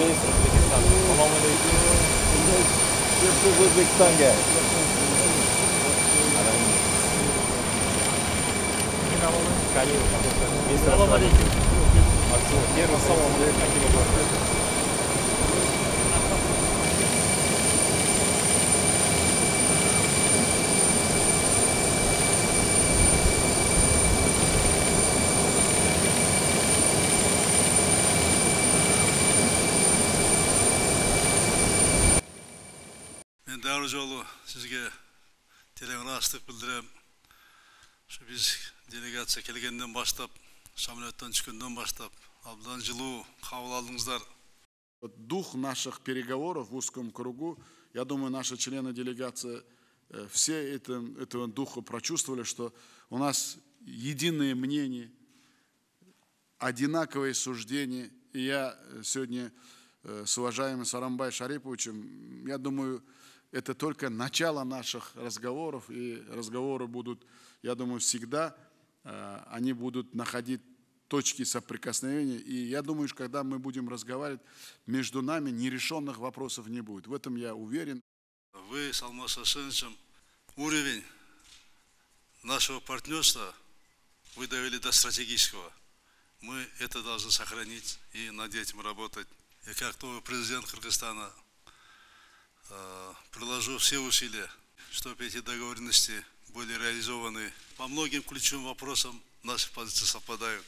kelasiz O'zbekiston? Salom alaykum. O'zbekistonga. Salom alaykum. Assalomu alaykum. Ben dağır jolu sizge telegrafçılık bildirem. Şu biz delegatsiya kelgenden başlap, самолеттен түшкөндөн баштап, абдан жылуу кабыл алдыңыздар. Дух наших переговоров в узком кругу, я думаю, наши члены делегации все этого духа прочувствовали, что у нас единое мнение, одинаковые суждения. И я сегодня с уважаемым Сооронбай Шариповичем, я думаю, это только начало наших разговоров, и разговоры будут, я думаю, всегда, они будут находить точки соприкосновения. И я думаю, что когда мы будем разговаривать, между нами нерешенных вопросов не будет. В этом я уверен. Вы с Алмаз Асеновичем уровень нашего партнерства вы довели до стратегического. Мы это должны сохранить и над этим работать. И как новый президент Кыргызстана приложу все усилия, чтобы эти договоренности были реализованы. По многим ключевым вопросам наши позиции совпадают.